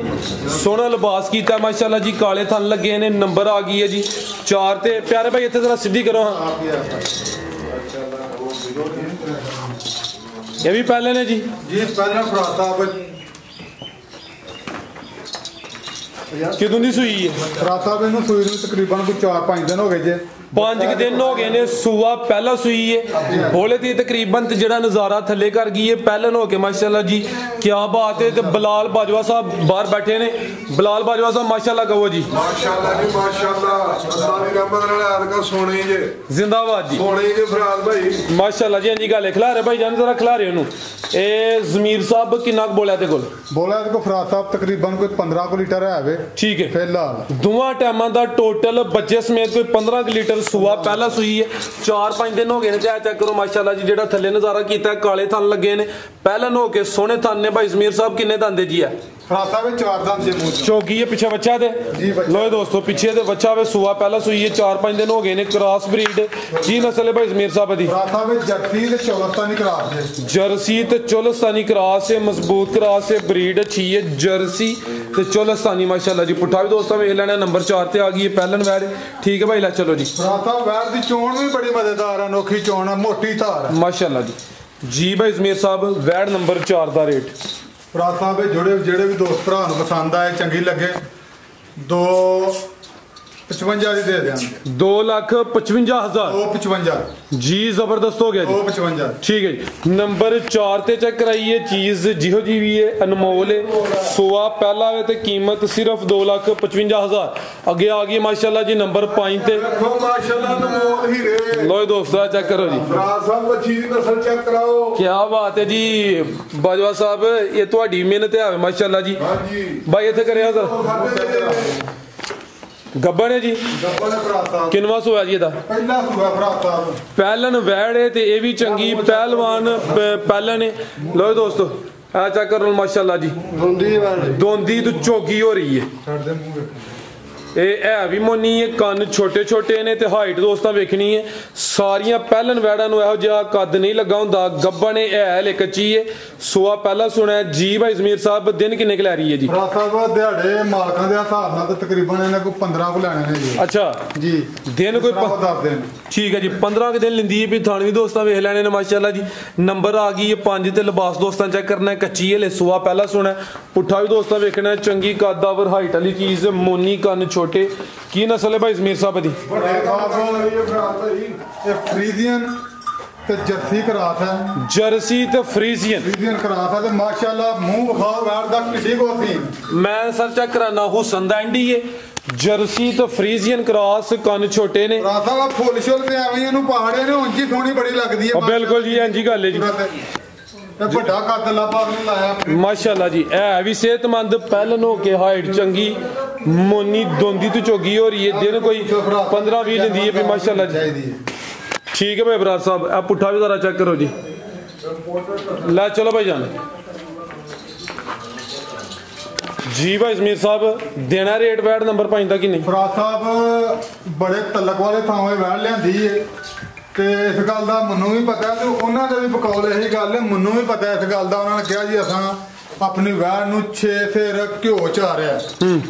ਸੋਹਣਾ ਲਿਬਾਸ ਕੀਤਾ ਮਾਸ਼ਾਅੱਲਾ ਜੀ। ਕਾਲੇ ਥਣ ਲੱਗੇ ਨੇ। ਨੰਬਰ ਆ ਗਈ ਹੈ ਜੀ 4 ਤੇ। ਪਿਆਰੇ ਭਾਈ ਇੱਥੇ ਜ਼ਰਾ ਸਿੱਧੀ ਕਰੋ। ਹਾਂ ਇਹ ਵੀ ਪਹਿਲੇ ਨੇ ਜੀ। ਜੀ ਪਹਿਲਾਂ ਫਰਾਦ ਸਾਹਿਬ ਕਿਦੋਂ ਦੀ ਸੂਈ ਹੈ? ਫਰਾਦ ਸਾਹਿਬ ਇਹਨੂੰ ਸੂਈ ਨੂੰ ਤਕਰੀਬਨ ਕੋਈ 4-5 ਦਿਨ ਹੋ ਗਏ ਜੇ। 5 ਦਿਨ ਹੋ ਗਏ ਨੇ। ਸੂਆ ਪਹਿਲਾ ਸੂਈ ਹੈ। ਬੋਲੇ ਦੀ ਤਕਰੀਬਨ ਤੇ ਜਿਹੜਾ ਨਜ਼ਾਰਾ ਥੱਲੇ ਕਰ ਗਈ ਹੈ। ਪਹਿਲਨ ਹੋ ਕੇ ਮਾਸ਼ਾਅੱਲਾ ਜੀ ਕਿਆ ਬਾਤ ਹੈ। ਤੇ ਬਲਾਲ ਬਾਜਵਾ ਸਾਹਿਬ ਬਾਹਰ ਬੈਠੇ ਨੇ। ਬਲਾਲ ਬਾਜਵਾ ਸਾਹਿਬ ਮਾਸ਼ਾਅੱਲਾ ਕਹੋ ਜੀ। ਮਾਸ਼ਾਅੱਲਾ ਜੀ ਮਾਸ਼ਾਅੱਲਾ। ਅੱਲਾਹ ਦੀ ਰਹਿਮਤ ਨਾਲ ਆਦਕਾ ਸੋਹਣੇ ਜੇ ਜ਼ਿੰਦਾਬਾਦ ਜੀ। ਸੋਹਣੇ ਜੇ ਫਰਾਦ ਭਾਈ ਮਾਸ਼ਾਅੱਲਾ ਜੀ। ਹਾਂਜੀ ਗੱਲ ਖਿਲਾ ਰਹੇ ਭਾਈ ਜਾਨ ਜ਼ਰਾ ਖਿਲਾ ਰਹੇ ਉਹਨੂੰ। ਇਹ ਜ਼ਮੀਰ ਸਾਹਿਬ ਕਿੰਨਾ ਬੋਲਿਆ ਤੇ ਕੋਲ? ਬੋਲਿਆ ਤੇ ਕੋ ਫਰਾਦ ਸਾਹਿਬ ਤਕਰੀਬਨ ਕੋਈ 15 ਕੁ ਲੀਟਰ ਹੈ ਵੇ। ਠੀਕ ਹੈ। ਫਿਲਹਾਲ ਦੋਵਾਂ ਟਾਈਮਾਂ ਦਾ ਟੋਟਲ ਬੱਚੇ ਸਮੇਤ ਕੋਈ 15 ਲੀਟਰ ਸੂਆ ਪਹਿਲਾ ਸੂਈ ਹੈ। 4-5 ਦਿਨ ਹੋ ਗਏ ਨੇ। ਤੇ ਆ ਚੈੱਕ ਕਰੋ ਮਾਸ਼ਾਅੱਲਾ ਜੀ। ਜਿਹੜਾ ਥੱਲੇ ਨਜ਼ਾਰਾ ਕੀਤਾ ਕਾਲੇ ਥਣ ਲੱਗੇ ਨੇ। ਪਹਿਲਨ ਹੋ ਕੇ ਸੋਹਣੇ ਥਣ ਨੇ। ਭਾਈ ਜ਼ਮੀਰ ਸਾਹਿਬ ਕਿੰਨੇ ਦੰਦੇ ਜੀ ਆ? ਫਰਾਦ ਸਾਹਿਬ 4 ਦੰਦ ਜੇ ਮੂੰਹ ਚੌਗੀ ਹੈ ਪਿੱਛੇ ਬੱਚਾ ਤੇ ਲੋਏ ਦੋਸਤੋ ਪਿੱਛੇ ਤੇ ਬੱਚਾ ਵੇ। ਸੂਆ ਪਹਿਲਾ ਸੂਈ ਹੈ। 4-5 ਦਿਨ ਹੋ ਗਏ ਨੇ। ਕ੍ਰਾਸ ਬਰੀਡ ਕੀ ਨਸਲ ਹੈ ਭਾਈ ਜ਼ਮੀਰ ਸਾਹਿਬ ਦੀ? ਫਰਾਦ ਸਾਹਿਬ ਜਰਸੀ ਤੇ ਚੋਲਸਤਾਨੀ ਕਰਾਸ ਜੇ। ਜਰਸੀ ਤੇ ਚੋਲਸਤਾਨੀ ਕਰਾਸ ਹੈ। ਮਜ਼ਬੂਤ ਕਰਾਸ ਹੈ। ਬਰੀਡ ਅੱਛੀ ਹੈ। ਜਰਸੀ ਤੇ ਚੋਲਸਤਾਨੀ ਮਾਸ਼ਾਅੱਲਾ ਜੀ। ਪੁੱਠਾ ਵੀ ਦੋਸਤਾਂ ਵੇਖ ਲੈਣਾ। ਨੰਬਰ 4 ਤੇ ਆ ਗਈ ਹੈ ਪਹਿਲਨ ਵੈੜ। ਠੀਕ ਹੈ ਭਾਈ ਲੈ ਚਲੋ ਜੀ। ਫਰਾਦ ਸਾਹਿਬ ਵੈੜ ਦੀ ਚੋਣ ਵੀ ਬੜੀ ਮਜ਼ੇਦਾਰ ਹੈ। ਅਨੋਖੀ ਚੋਣ ਹੈ। ਮੋਟੀ ਧਾਰ ਹੈ ਮਾਸ਼ਾਅੱਲਾ ਜੀ। ਜੀ ਭਾਈ ਜ਼ਮੀਰ ਸਾਹਿਬ ਵੈੜ ਨੰਬਰ 4 ਦਾ ਰੇਟ ਫਰਾਦ ਸਾਹਿਬ ਜਿਹੜੇ ਵੀ ਦੋਸਤ ਭਰਾ ਨੂੰ ਪਸੰਦ ਆਏ ਚੰਗੀ ਲੱਗੇ 255 ਦੀ ਦੇ ਦਿਆਂਗੇ। 2,55,000 255 ਜੀ ਜ਼ਬਰਦਸਤ ਹੋ ਗਿਆ ਜੀ। 255 ਠੀਕ ਹੈ ਜੀ। ਨੰਬਰ 4 ਤੇ ਚੈੱਕ ਕਰਾਈਏ। ਚੀਜ਼ ਜਿਹੋ ਜੀ ਵੀ ਹੈ ਅਨਮੋਲ ਹੈ। ਸੋਆ ਪਹਿਲਾ ਹੈ ਤੇ ਕੀਮਤ ਸਿਰਫ 2,55,000 ਅੱਗੇ ਆ ਗਈ ਮਾਸ਼ਾਅੱਲਾ ਜੀ। ਨੰਬਰ 5 ਤੇ ਦੇਖੋ ਮਾਸ਼ਾਅੱਲਾ ਨਮੋਲ ਹੀਰੇ। ਲੋ ਦੋਸਤੋ ਚੈੱਕ ਕਰੋ ਜੀ। ਫਰਾਦ ਸਾਹਿਬ ਬੱਚੀ ਦੀ ਨਸਲ ਚੈੱਕ ਕਰਾਓ। ਕੀ ਬਾਤ ਹੈ ਜੀ ਬਾਜਵਾ ਸਾਹਿਬ। ਇਹ ਤੁਹਾਡੀ ਮਿਹਨਤ ਹੈ ਮਾਸ਼ਾਅੱਲਾ ਜੀ। ਹਾਂਜੀ ਭਾਈ ਇੱਥੇ ਕਰਿਆ ਸਰ ਗੱਬਣ ਹੈ ਜੀ। ਗੱਬਣ ਫਰਾਦ ਸਾਹਿਬ ਕਿੰਨਵਾ ਸੂਆ ਜੀ ਇਹਦਾ? ਪਹਿਲਾ ਸੂਆ ਫਰਾਦ ਸਾਹਿਬ। ਪਹਿਲਨ ਵੈੜ ਹੈ ਤੇ ਇਹ ਵੀ ਚੰਗੀ ਪਹਿਲਵਾਨ ਪਹਿਲਨ ਹੈ। ਲੋ ਦੋਸਤੋ ਆ ਚੈੱਕ ਕਰੋ ਮਾਸ਼ਾਅੱਲਾ ਜੀ। ਦੋਂਦੀ ਵੈੜ ਦੋਂਦੀ ਤੋਂ ਚੋਗੀ ਹੋ ਰਹੀ ਹੈ। ਛੱਡ ਦੇ ਮੂੰਹ ਵੇਖੋ। ਇਹ ਹੈ ਵੀ ਮੋਨੀ ਹੈ, ਕੰਨ ਛੋਟੇ ਛੋਟੇ ਨੇ ਤੇ ਹਾਈਟ ਦੋਸਤਾਂ ਵੇਖਣੀ ਹੈ ਸਾਰੀਆਂ ਪਹਿਲਨ ਵੈੜਾਂ ਨੂੰ ਇਹੋ ਜਿਹਾ ਕੱਦ ਨਹੀਂ ਲੱਗਾ ਹੁੰਦਾ। ਗੱਬਣ ਹੈ ਹਲੇ ਕੱਚੀ ਹੈ, ਸੂਆ ਪਹਿਲਾਂ ਸੁਣਿਆ ਜੀ। ਭਾਈ ਜ਼ਮੀਰ ਸਾਹਿਬ ਦਿਨ ਕਿੰਨੇ ਕੁ ਲੈ ਰਹੀ ਹੈ ਜੀ? ਭਰਾ ਸਾਹਿਬ ਦਿਹਾੜੇ ਮਾਲਕਾਂ ਦੇ ਹਿਸਾਬ ਨਾਲ ਤੇ ਤਕਰੀਬਨ ਇਹਨੇ ਕੋਈ 15 ਕੁ ਲੈਣੇ ਨੇ ਜੀ। ਅੱਛਾ ਜੀ ਦਿਨ ਕੋਈ 10 ਦਿਨ ਠੀਕ ਹੈ ਜੀ, 15 ਕੁ ਦਿਨ ਲੈਂਦੀ ਹੈ ਵੀ ਥਾਣੀ ਦੋਸਤਾਂ ਵੇਖ ਲੈਣੇ ਨੇ ਮਾਸ਼ਾਅੱਲਾ ਜੀ। ਨੰਬਰ ਆ ਗਈ ਹੈ 5 ਤੇ ਲਿਬਾਸ ਦੋਸਤਾਂ ਚੈੱਕ ਕਰਨਾ ਹੈ, ਕੱਚੀ ਹਲੇ ਸੂਆ ਪਹਿਲਾਂ ਸੁਣਿਆ। ਪੁੱਠਾ ਵੀ ਦੋਸਤਾਂ ਵੇਖਣਾ, ਚੰਗੀ ਕੱਦਾਵਰ ਹਾਈਟ ਵਾਲੀ ਚੀਜ਼, ਮੋਨੀ ਕੰਨ ਛੋਟੇ। ਕੀ ਨਸਲ ਹੈ ਭਾਈ ਜ਼ਮੀਰ ਸਾਹਿਬ ਦੀ? ਇਹ ਫਰੀਜ਼ੀਅਨ ਤੇ ਜਰਸੀ ਕਰਾਸ ਹੈ। ਜਰਸੀ ਤੇ ਫਰੀਜ਼ੀਅਨ ਕਰਾਸ ਹੈ ਤੇ ਮਾਸ਼ਾਅੱਲਾ ਮੂੰਹ ਵਿਖਾਓ ਵੈੜ ਦਾ ਕਿੱਡੀ ਕੋਸੀ। ਮੈਂ ਸਰ ਚੈੱਕ ਕਰਾਨਾ ਹੁਸਨ ਦਾ ਐਂਡੀ ਹੈ, ਜਰਸੀ ਤੇ ਫਰੀਜ਼ੀਅਨ ਕ੍ਰਾਸ, ਕੰਨ ਛੋਟੇ ਨੇ। ਰਾਸਾ ਫੁੱਲ ਸ਼ੁੱਲ ਤੇ ਐਵੇਂ ਇਹਨੂੰ ਪਹਾੜੇ ਨੇ ਉਂਝ ਹੀ ਸੋਹਣੀ ਬੜੀ ਲੱਗਦੀ ਹੈ। ਬਿਲਕੁਲ ਜੀ ਇੰਜੀ ਗੱਲ ਹੈ ਜੀ, ਤੇ ਵੱਡਾ ਕੱਦ ਲਾਪਾ ਨੇ ਲਾਇਆ ਮਾਸ਼ਾਅੱਲਾ ਜੀ। ਇਹ ਵੀ ਸਿਹਤਮੰਦ ਪਹਿਲਨ ਹੋ ਕੇ ਹਾਈਟ ਚੰਗੀ, ਮੋਨੀ ਦੋਂਦੀ ਤੋਂ ਚੋਗੀ ਹੋ ਰਹੀ ਹੈ। ਦਿਨ ਕੋਈ 15-20 ਲੈਂਦੀ ਹੈ ਵੀ ਮਾਸ਼ਾਅੱਲਾ ਜੀ। ਠੀਕ ਹੈ ਭਾਈ ਬਰਾੜ ਸਾਹਿਬ, ਇਹ ਪੁੱਠਾ ਵੀ ਜ਼ਰਾ ਚੈੱਕ ਕਰੋ ਜੀ। ਲੈ ਚਲੋ ਭਾਈ ਜਾਨ ਜੀ। ਭਾਈ ਜ਼ਮੀਰ ਸਾਹਿਬ ਦੇਣਾ ਰੇਟ ਵੈੜ ਨੰਬਰ 5 ਦਾ ਕਿ ਨਹੀਂ? ਫਰਾਦ ਸਾਹਿਬ ਬੜੇ ਤਲਕ ਵਾਲੇ ਥਾਵੇਂ ਵੈੜ ਲਿਆਂਦੀ ਹੈ ਤੇ ਇਸ ਗੱਲ ਦਾ ਮੈਨੂੰ ਵੀ ਪਤਾ ਤੇ ਉਹਨਾਂ ਦੇ ਵੀ ਬਕੌਲ ਇਹੀ ਗੱਲ ਹੈ। ਮੈਨੂੰ ਵੀ ਪਤਾ ਇਸ ਗੱਲ ਦਾ। ਉਹਨਾਂ ਨੇ ਕਿਹਾ ਜੀ ਅਸਾਂ ਆਪਣੀ ਵੈੜ ਨੂੰ 6 ਫੇਰ ਘਿਓ ਚਾਰਿਆ,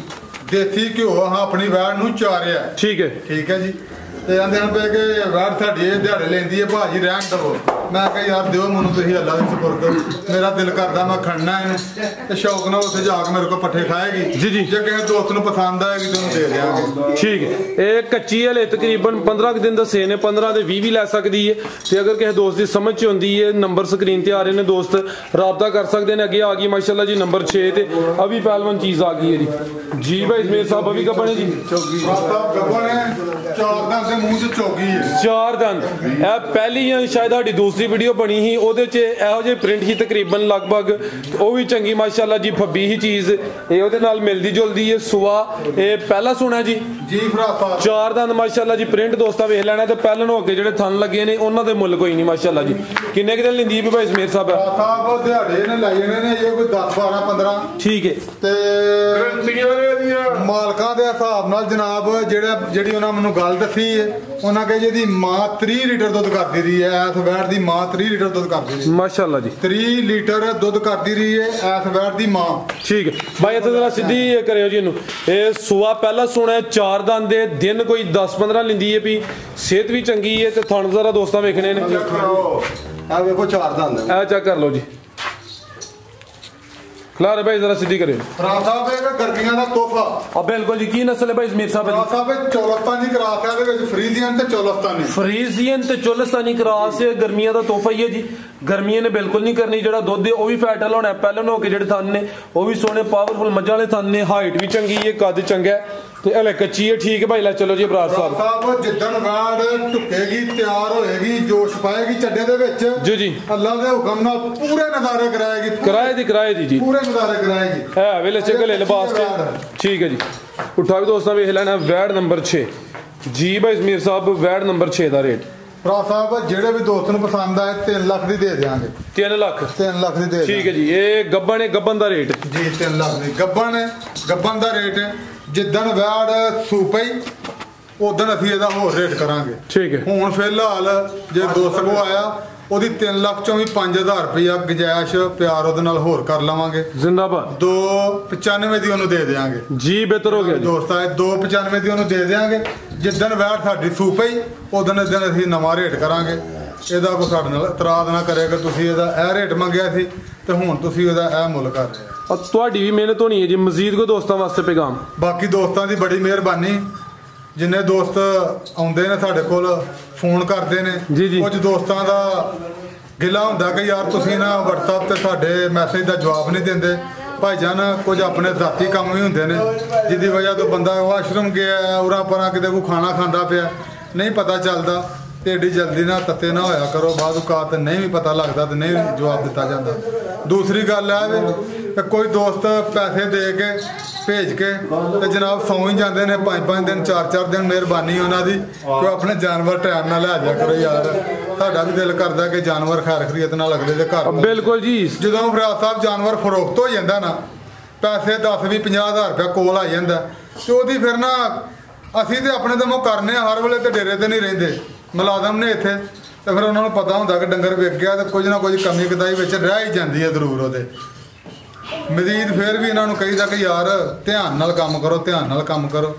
ਦੇਸੀ ਘਿਓ ਆਪਣੀ ਵੈੜ ਨੂੰ ਚਾਰਿਆ। ਠੀਕ ਹੈ ਜੀ। ਤੇ ਆਂਦੇ ਹਨ ਪਏ ਕਿ ਵੈੜ ਸਾਡੀ ਇਹ ਦਿਹਾੜੇ ਲੈਂਦੀ ਹੈ, ਭਾਜੀ ਰਹਿਣ ਦਵੋ। ਮੈਂ ਕਿਹਾ ਯਾਰ ਦਿਓ ਮੈਨੂੰ ਤੁਸੀਂ ਅੱਲਾ ਦੇ ਸਪੁਰਦ, ਮੇਰਾ ਦਿਲ ਕਰਦਾ ਮੈਂ ਖੜਨਾ ਇਹਨੂੰ ਤੇ ਸ਼ੌਕ ਨਾਲ ਉੱਥੇ ਜਾ ਕੇ ਮੇਰੇ ਕੋਲ ਪੱਠੇ ਖਾਏਗੀ ਜੀ। ਜੇ ਕਿਸੇ ਦੋਸਤ ਨੂੰ ਪਸੰਦ ਆਏਗੀ ਤੁਹਾਨੂੰ ਦੇ ਦਿਆਂਗੇ। ਠੀਕ ਹੈ। ਇਹ ਕੱਚੀ ਹਲੇ ਤਕਰੀਬਨ 15 ਦਿਨ ਦੱਸੇ ਨੇ, 15 ਦੇ 20 ਵੀ ਲੈ ਸਕਦੀ ਹੈ। ਤੇ ਅਗਰ ਕਿਸੇ ਦੋਸਤ ਦੀ ਸਮਝ ਚ ਹੁੰਦੀ ਹੈ, ਨੰਬਰ ਸਕਰੀਨ ਤੇ ਆ ਰਹੇ ਨੇ, ਦੋਸਤ ਰਾਬਤਾ ਕਰ ਸਕਦੇ ਨੇ। ਅੱਗੇ ਆ ਗਈ ਮਾਸ਼ਾਅੱਲਾ ਜੀ ਨੰਬਰ 6 ਤੇ ਅਭੀ ਪਹਿਲਵਾਨ ਚੀਜ਼ ਆ ਗਈ ਹੈ ਜੀ। ਭਾਈ ਜ਼ਮੀਰ ਸਾਹਿਬ ਅਭੀ ਗੱਬਣ ਹੈ ਜੀ, ਗੱਬਣ ਹੈ, 4 ਦੰਦ ਦੇ ਮੂੰਹ ਚ ਚੌਗੀ ਹੈ, 4 ਦੰਦ। ਇਹ ਪਹਿਲੀ ਜਾਂ ਸ਼ਾਇਦ ਸਾਡੀ ਦੂਸਰੀ ਵੀਡੀਓ ਬਣੀ ਸੀ, ਉਹਦੇ ਚ ਇਹੋ ਜਿਹੇ ਪ੍ਰਿੰਟ ਹੀ ਤਕਰੀਬਨ ਲਗਭਗ, ਉਹ ਵੀ ਚੰਗੀ ਮਾਸ਼ਾਅੱਲਾ ਜੀ। ਫੱਬੀ ਹੀ ਚੀਜ਼ ਇਹ ਉਹਦੇ ਨਾਲ ਮਿਲਦੀ ਜੁਲਦੀ ਹੈ। ਸੁਆ ਇਹ ਪਹਿਲਾ ਸੁਣਾ ਜੀ। ਭਰਾ 4 ਦੰਦ ਮਾਸ਼ਾਅੱਲਾ ਜੀ। ਪ੍ਰਿੰਟ ਦੋਸਤਾਂ ਵੇਖ ਲੈਣਾ ਤੇ ਪਹਿਲਨ ਹੋ ਕੇ ਜਿਹੜੇ ਥਣ ਲੱਗੇ ਨੇ ਉਹਨਾਂ ਦੇ ਮੁੱਲ ਕੋਈ ਨਹੀਂ ਮਾਸ਼ਾਅੱਲਾ ਜੀ। ਕਿੰਨੇ ਕੁ ਦਿਨ ਲੈਂਦੀ ਹੈ ਭਾਈ ਜ਼ਮੀਰ ਸਾਹਿਬ? ਸਾਹਿਬ ਦਿਹਾੜੇ ਨੇ ਲਾਈ ਜਾਣੇ ਨੇ ਇਹ ਕੋਈ 10-12-15। ਠੀਕ ਹੈ। ਤੇ ਮਾਲਕਾਂ ਦੇ ਹਿਸਾਬ ਨਾਲ ਜਨਾਬ ਜਿਹੜੀ ਉਹਨਾਂ ਮੈਨੂੰ ਗੱਲ ਦੱਸੀ ਹੈ, ਉਹਨਾਂ ਕਹੇ ਜਿਹਦੀ ਮਾਂ 30 ਲੀਟਰ ਦੁੱਧ ਕਰਦੀ ਰਹੀ ਹੈ। ਇਸ ਵੈੜ ਦੀ ਮਾਂ 30 ਲੀਟਰ ਦੁੱਧ ਕਰਦੀ ਰਹੀ ਮਾਸ਼ਾਅੱਲਾ ਜੀ। 30 ਲੀਟਰ ਦੁੱਧ ਕਰਦੀ ਰਹੀ ਹੈ ਇਸ ਵੈੜ ਦੀ ਮਾਂ। ਠੀਕ ਹੈ ਭਾਈ, ਇੱਥੇ ਜ਼ਰਾ ਸਿੱਧੀ ਕਰਿਓ ਜੀ ਇਹਨੂੰ। ਇਹ ਸੂਆ ਪਹਿਲਾ ਸੁਣਾ 4 ਦੰਦ ਦੇ, ਦਿਨ ਕੋਈ 10-15 ਲੈਂਦੀ ਹੈ ਵੀ, ਸਿਹਤ ਵੀ ਚੰਗੀ ਹੈ ਤੇ ਥਣ ਜ਼ਰਾ ਦੋਸਤਾਂ ਵੇਖਣੇ ਨੇ। ਆ ਵੇਖੋ 4 ਦੰਦ, ਇਹ ਚੈੱਕ ਕਰ ਲਓ ਜੀ। ਖਲਾਰੇ ਭਾਈ ਜ਼ਰਾ ਸਿੱਧੀ ਕਰਿਓ। ਫਰਾਦ ਸਾਹਿਬ ਇਹ ਗਰਮੀਆਂ ਦਾ ਤੋਹਫਾ। ਆ ਬਿਲਕੁਲ ਜੀ। ਕੀ ਨਸਲ ਹੈ ਭਾਈ ਜ਼ਮੀਰ ਸਾਹਿਬ? ਫਰਾਦ ਸਾਹਿਬ ਚੌਲਸਤਾਨੀ ਕਰਾਸ ਹੈ, ਇਹਦੇ ਵਿੱਚ ਫਰੀਜ਼ੀਅਨ ਤੇ ਚੌਲਸਤਾਨੀ। ਫਰੀਜ਼ੀਅਨ ਤੇ ਚੌਲਸਤਾਨੀ ਕਰਾਸ ਗਰਮੀਆਂ ਦਾ ਤੋਹਫਾ ਹੀ ਹੈ ਜੀ। ਗਰਮੀਆਂ ਨੇ ਬਿਲਕੁਲ ਨਹੀਂ ਕਰਨੀ। ਜਿਹੜਾ ਦੁੱਧ ਹੈ ਉਹ ਵੀ ਫੈਟ ਲਾਉਣਾ। ਪਹਿਲਾਂ ਹੋ ਕੇ ਜਿਹੜੇ ਥਣ ਨੇ ਉਹ ਵੀ ਸੋਹਣੇ ਪਾਵਰਫੁਲ ਮੱਝਾਂ ਵਾਲੇ ਥਣ ਨੇ। ਹਾਈਟ ਵੀ ਚੰਗੀ ਹੈ, ਕੱਦ ਚੰਗਾ ਤੇ ਹਲੇ ਕੱਚੀ ਹੈ। ਠੀਕ ਹੈ ਭਾਈ, ਲੈ ਚਲੋ ਜੀ ਬਰਾੜ ਸਾਹਿਬ। ਜਿੱਦਣ ਵੈੜ ਢੁੱਕੇਗੀ, ਤਿਆਰ ਹੋਏਗੀ, ਜੋਸ਼ ਪਾਏਗੀ ਚੱਡੇ ਦੇ ਵਿੱਚ ਜੀ ਜੀ, ਅੱਲਾ ਦੇ ਹੁਕਮ ਨਾਲ ਪੂਰੇ ਨਜ਼ਾਰੇ ਕਰਾਏਗੀ। ਕਿਰਾਏ ਦੀ ਜੀ, ਪੂਰੇ ਨਜ਼ਾਰੇ ਕਰਾਏਗੀ। ਹੈ ਵੇਲੇ ਚਗਲੇ ਲਿਬਾਸ ਤੇ। ਠੀਕ ਹੈ ਜੀ। ਉੱਠਾ ਵੀ ਦੋਸਤਾਂ ਵੇਖ ਲੈਣਾ ਵੈੜ ਨੰਬਰ 6 ਜੀ। ਭਾਈ ਜ਼ਮੀਰ ਸਾਹਿਬ ਵੈੜ ਨੰਬਰ 6 ਦਾ ਰੇਟ? ਭਰਾ ਸਾਹਿਬ ਜਿਹੜੇ ਵੀ ਦੋਸਤ ਨੂੰ ਪਸੰਦ ਆਏ 3 ਲੱਖ ਦੀ ਦੇ ਦੇਵਾਂਗੇ। 3 ਲੱਖ? 3 ਲੱਖ ਦੀ ਦੇ। ਠੀਕ ਹੈ ਜੀ। ਇਹ ਗੱਬਣ ਹੈ, ਗੱਬਣ ਦਾ ਰੇਟ ਜੀ 3 ਲੱਖ ਦੀ ਗੱਬਣ ਹੈ। ਗੱਬਣ ਦਾ ਰੇਟ ਜਿੱਦਣ ਵੈੜ ਸੂਪਈ ਉਦੋਂ ਅਸੀਂ ਇਹਦਾ ਹੋਰ ਰੇਟ ਕਰਾਂਗੇ। ਠੀਕ ਹੈ। ਹੁਣ ਫਿਲਹਾਲ ਜੇ ਦੋਸਤ ਕੋ ਆਇਆ ਉਹਦੀ 3 ਲੱਖ ਚੋਂ ਵੀ 5000 ਰੁਪਇਆ ਗੁਜਾਇਸ਼ ਪਿਆਰ ਉਹਦੇ ਨਾਲ ਹੋਰ ਕਰ ਲਵਾਂਗੇ। ਜ਼ਿੰਦਾਬਾਦ। 295 ਦੀ ਉਹਨੂੰ ਦੇ ਦੇਵਾਂਗੇ ਜੀ। ਬਿਹਤਰ ਹੋ ਗਿਆ ਦੋਸਤਾ, 295 ਦੀ ਉਹਨੂੰ ਦੇ ਦੇਵਾਂਗੇ। ਜਿੱਦਣ ਵੈੜ ਸਾਡੀ ਸੂਪਈ ਉਦੋਂ ਦਿਨ ਅਸੀਂ ਨਵਾਂ ਰੇਟ ਕਰਾਂਗੇ। ਇਹਦਾ ਕੋਈ ਸਾਡੇ ਨਾਲ ਇਤਰਾਜ਼ ਨਾ ਕਰੇਗਾ। ਤੁਸੀਂ ਇਹਦਾ ਇਹ ਰੇਟ ਮੰਗਿਆ ਸੀ ਤੇ ਹੁਣ ਤੁਸੀਂ ਇਹਦਾ ਇਹ ਮੁੱਲ ਕਰ ਰਹੇ ਹੋ। ਤੁਹਾਡੀ ਵੀ ਮਿਹਨਤ ਹੋਣੀ ਹੈ ਜੀ। ਮਜ਼ੀਦ ਕੋ ਦੋਸਤਾਂ ਵਾਸਤੇ ਪੈਗਾਮ? ਬਾਕੀ ਦੋਸਤਾਂ ਦੀ ਬੜੀ ਮਿਹਰਬਾਨੀ। ਜਿੰਨੇ ਦੋਸਤ ਆਉਂਦੇ ਨੇ ਸਾਡੇ ਕੋਲ ਫੋਨ ਕਰਦੇ ਨੇ, ਕੁਝ ਦੋਸਤਾਂ ਦਾ ਗਿਲਾ ਹੁੰਦਾ ਕਿ ਯਾਰ ਤੁਸੀਂ ਨਾ WhatsApp ਤੇ ਸਾਡੇ ਮੈਸੇਜ ਦਾ ਜਵਾਬ ਨਹੀਂ ਦਿੰਦੇ। ਭਾਈਜਾਨ ਕੁਝ ਆਪਣੇ ਜ਼ਾਤੀ ਕੰਮ ਵੀ ਹੁੰਦੇ ਨੇ ਜਿਹਦੀ ਵਜ੍ਹਾ ਤੋਂ ਬੰਦਾ ਵਾਸ਼ਰੂਮ ਗਿਆ, ਉਰਾਂ ਪਰਾਂ ਕਿਤੇ ਕੋਈ ਖਾਣਾ ਖਾਂਦਾ ਪਿਆ, ਨਹੀਂ ਪਤਾ ਚੱਲਦਾ ਤੇ ਏਡੀ ਜਲਦੀ ਨਾ ਤੱਤੇ ਨਾ ਹੋਇਆ ਕਰੋ। ਬਾਅਦ ਔਕਾਤ ਨਹੀਂ ਵੀ ਪਤਾ ਲੱਗਦਾ ਤੇ ਨਹੀਂ ਜਵਾਬ ਦਿੱਤਾ ਜਾਂਦਾ। ਦੂਸਰੀ ਗੱਲ ਹੈ ਵੀ ਕੋਈ ਦੋਸਤ ਪੈਸੇ ਦੇ ਕੇ ਭੇਜ ਕੇ ਤੇ ਜਨਾਬ ਸੌਂ ਹੀ ਜਾਂਦੇ ਨੇ 5-5 ਦਿਨ 4-4 ਦਿਨ। ਮਿਹਰਬਾਨੀ ਉਹਨਾਂ ਦੀ ਕਿ ਆਪਣੇ ਜਾਨਵਰ ਟਾਈਮ ਨਾਲ ਲੈ ਜਾਇਆ ਕਰੋ ਯਾਰ। ਸਾਡਾ ਵੀ ਦਿਲ ਕਰਦਾ ਕਿ ਜਾਨਵਰ ਖੈਰ ਖਰੀਅਤ ਨਾਲ ਅਗਲੇ ਦੇ ਘਰ। ਬਿਲਕੁਲ ਜੀ। ਜਦੋਂ ਫਰਾਦ ਸਾਹਿਬ ਜਾਨਵਰ ਫਰੋਖਤ ਹੋ ਜਾਂਦਾ ਨਾ, ਪੈਸੇ 10-20-50 ਹਜ਼ਾਰ ਰੁਪਇਆ ਕੋਲ ਆ ਜਾਂਦਾ ਤੇ ਉਹਦੀ ਫਿਰ ਨਾ ਅਸੀਂ ਤੇ ਆਪਣੇ ਦਮੋਂ ਕਰਨੇ ਆ, ਹਰ ਵੇਲੇ ਤੇ ਡੇਰੇ ਤੇ ਨਹੀਂ ਰਹਿੰਦੇ, ਮੁਲਾਜ਼ਮ ਨੇ ਇੱਥੇ, ਤੇ ਫਿਰ ਉਹਨਾਂ ਨੂੰ ਪਤਾ ਹੁੰਦਾ ਕਿ ਡੰਗਰ ਵਿਕ ਗਿਆ ਤੇ ਕੁਝ ਨਾ ਕੁਝ ਕਮੀ ਕਦਾਈ ਵਿੱਚ ਰਹਿ ਹੀ ਜਾਂਦੀ ਹੈ ਜ਼ਰੂਰ ਉਹਦੇ। ਮਜ਼ੀਦ ਫਿਰ ਵੀ ਇਹਨਾਂ ਨੂੰ ਕਹੀਦਾ ਕਿ ਯਾਰ ਧਿਆਨ ਨਾਲ ਕੰਮ ਕਰੋ, ਧਿਆਨ ਨਾਲ ਕੰਮ ਕਰੋ।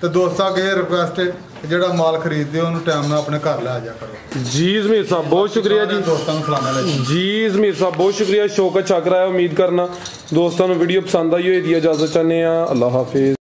ਤੇ ਦੋਸਤਾਂ ਅੱਗੇ ਰਿਕੁਐਸਟ ਹੈ ਕਿ ਜਿਹੜਾ ਮਾਲ ਖਰੀਦਦੇ ਉਹਨੂੰ ਟਾਈਮ ਨਾਲ ਆਪਣੇ ਘਰ ਲੈ ਜਾ ਕਰੋ। ਜੀ ਜ਼ਮੀਰ ਸਾਹਿਬ ਬਹੁਤ ਸ਼ੁਕਰੀਆ ਜੀ, ਦੋਸਤਾਂ ਨੂੰ ਸਲਾਮ ਅਲੈਕੁਮ ਜੀ ਜ਼ਮੀਰ ਸਾਹਿਬ ਬਹੁਤ ਸ਼ੁਕਰੀਆ। ਸ਼ੌਕਤ ਛਕ ਰਹਾ ਹੈ, ਉਮੀਦ ਕਰਨਾ ਦੋਸਤਾਂ ਨੂੰ ਵੀਡੀਓ ਪਸੰਦ ਆਈ ਹੋਏਗੀ। ਇਜਾਜ਼ਤ ਚਾਹੁੰਦੇ ਆ, ਅੱਲਾਹ ਹਾਫਿਜ਼।